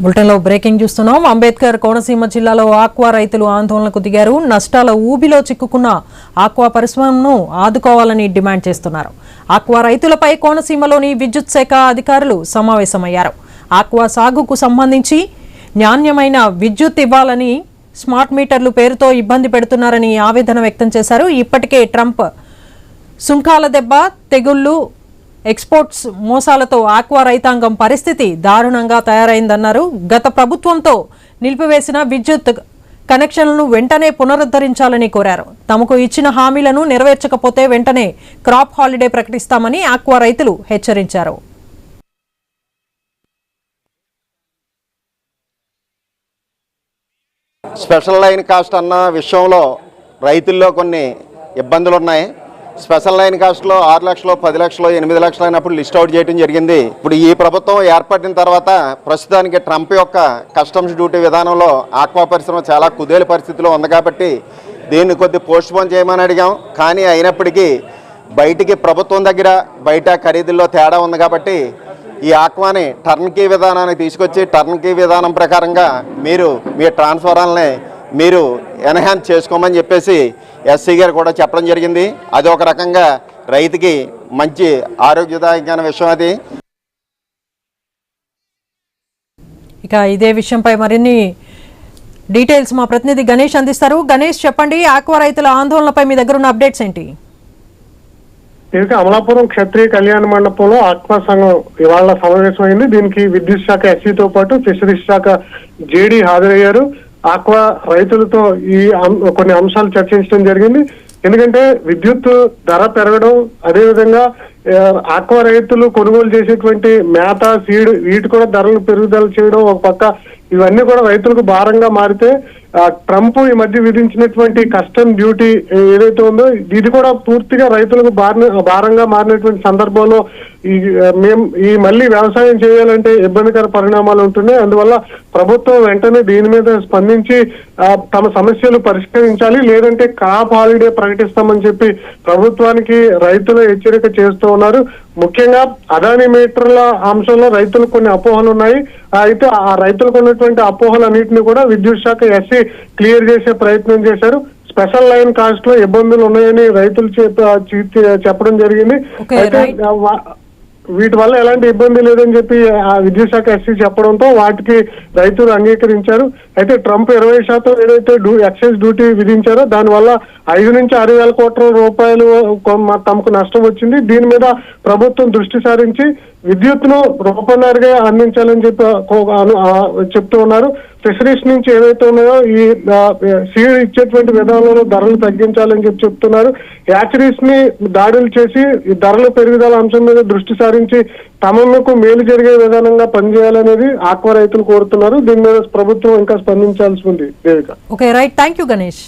బులెటిన్లో బ్రేకింగ్ చూస్తున్నాం. అంబేద్కర్ కోనసీమ జిల్లాలో ఆక్వా రైతులు ఆందోళనకు దిగారు. నష్టాల ఊబిలో చిక్కుకున్న ఆక్వా పరిశ్రమను ఆదుకోవాలని డిమాండ్ చేస్తున్నారు. ఆక్వా రైతులపై కోనసీమలోని విద్యుత్ శాఖ అధికారులు సమావేశమయ్యారు. ఆక్వా సాగుకు సంబంధించి నాణ్యమైన విద్యుత్ ఇవ్వాలని, స్మార్ట్ మీటర్లు పేరుతో ఇబ్బంది పెడుతున్నారని ఆవేదన వ్యక్తం చేశారు. ఇప్పటికే ట్రంప్ సుంకాల దెబ్బ, తెగుళ్లు, ఎక్స్పోర్ట్స్ మోసాలతో ఆక్వా రైతాంగం పరిస్థితి దారుణంగా తయారైందన్నారు. గత ప్రభుత్వంతో నిలిపివేసిన విద్యుత్ కనెక్షన్లను వెంటనే పునరుద్ధరించాలని కోరారు. తమకు ఇచ్చిన హామీలను నెరవేర్చకపోతే వెంటనే క్రాప్ హాలిడే ప్రకటిస్తామని ఆక్వా రైతులు హెచ్చరించారు. స్పెషల్ లైన్ కాస్ట్ అన్న విషయంలో రైతుల్లో కొన్ని ఇబ్బందులు ఉన్నాయి. స్పెషల్ లైన్ కాస్ట్లో 6 లక్షలు, 10 లక్షలు, 8 లక్షలు అయినప్పుడు లిస్ట్ అవుట్ చేయడం జరిగింది. ఇప్పుడు ఈ ప్రభుత్వం ఏర్పడిన తర్వాత ప్రస్తుతానికి ట్రంప్ యొక్క కస్టమ్స్ డ్యూటీ విధానంలో ఆక్వా పరిశ్రమ చాలా కుదేలు పరిస్థితిలో ఉంది కాబట్టి దీన్ని కొద్ది పోస్ట్ పోన్ చేయమని అడిగాం. కానీ అయినప్పటికీ బయటికి ప్రభుత్వం దగ్గర బయట ఖరీదుల్లో తేడా ఉంది కాబట్టి ఈ ఆక్వాని టర్న్కీ విధానానికి తీసుకొచ్చి టర్న్కీ విధానం ప్రకారంగా మీరు మీ ట్రాన్స్ఫారాలని మీరు ఎన్హాన్స్ చేసుకోమని చెప్పేసి ఎస్సీ గారు కూడా చెప్పడం జరిగింది. అది ఒక రకంగా రైతుకి మంచి ఆరోగ్యదాయకమైన విషయం. అది ఇక ఇదే విషయంపై మరిన్ని డీటెయిల్స్ మా ప్రతినిధి గణేష్ అందిస్తారు. గణేష్, చెప్పండి, ఆక్వా రైతుల ఆందోళనపై మీ దగ్గర ఉన్న అప్డేట్స్ ఏంటి? ఇక అమలాపురం క్షత్రియ కళ్యాణ మండపంలో ఆక్వా సంఘం ఇవాళ సమావేశమైంది. దీనికి విద్యుత్ శాఖ ఎస్సీతో పాటు ఫిషరీస్ శాఖ జేడీ హాజరయ్యారు. ఆక్వా రైతులతో ఈ కొన్ని అంశాలు చర్చించడం జరిగింది. ఎందుకంటే విద్యుత్ ధర పెరగడం, అదేవిధంగా ఆక్వా రైతులు కొనుగోలు చేసేటువంటి మేత, సీడ్ వీటి కూడా ధరలు పెరుగుదల చేయడం ఒక పక్క, ఇవన్నీ కూడా రైతులకు భారంగా మారితే ట్రంప్ ఈ మధ్య విధించినటువంటి కస్టమ్ డ్యూటీ ఏదైతే ఉందో ఇది కూడా పూర్తిగా రైతులకు భారంగా మారినటువంటి సందర్భంలో ఈ మళ్ళీ వ్యవసాయం చేయాలంటే ఇబ్బందికర పరిణామాలు ఉంటున్నాయి. అందువల్ల ప్రభుత్వం వెంటనే దీని మీద స్పందించి తమ సమస్యలు పరిష్కరించాలి, లేదంటే క్రాప్ హాలిడే ప్రకటిస్తామని చెప్పి ప్రభుత్వానికి రైతులు హెచ్చరిక చేస్తూ ఉన్నారు. ముఖ్యంగా అదానీ మీటర్ల అంశంలో రైతులకు కొన్ని అపోహలు ఉన్నాయి. అయితే ఆ రైతులకు ఉన్నటువంటి అపోహలన్నింటినీ కూడా విద్యుత్ శాఖ ఎస్సీ క్లియర్ చేసే ప్రయత్నం చేశారు. స్పెషల్ లైన్ కాస్ట్ లో ఇబ్బందులు ఉన్నాయని రైతులు చెప్పడం జరిగింది. అయితే వీటి వల్ల ఎలాంటి ఇబ్బంది లేదని చెప్పి ఆ విద్యుత్ శాఖ ఎస్సీ చెప్పడంతో వాటికి రైతులు అంగీకరించారు. అయితే ట్రంప్ 20% ఏదైతే ఎక్సైజ్ డ్యూటీ విధించారో దానివల్ల 5 నుంచి 6 వేల కోట్ల రూపాయలు తమకు నష్టం వచ్చింది. దీని మీద ప్రభుత్వం దృష్టి సారించి విద్యుత్తును రూపందారిగా అందించాలని చెప్పి చెప్తూ ఉన్నారు. ఫిషరీస్ నుంచి ఏదైతే ఉన్నాయో ఈ సీడ్ ఇచ్చేటువంటి విధానంలో ధరలు తగ్గించాలని చెప్పి చెప్తున్నారు. హ్యాచరీస్ ని దాడులు చేసి ఈ ధరల పెరుగుదల అంశం మీద దృష్టి సారించి తమకు మేలు జరిగే విధానంగా పనిచేయాలనేది ఆక్వా రైతులు కోరుతున్నారు. దీని మీద ప్రభుత్వం ఇంకా స్పందించాల్సి ఉంది. Devika. Okay, right, thank you Ganesh.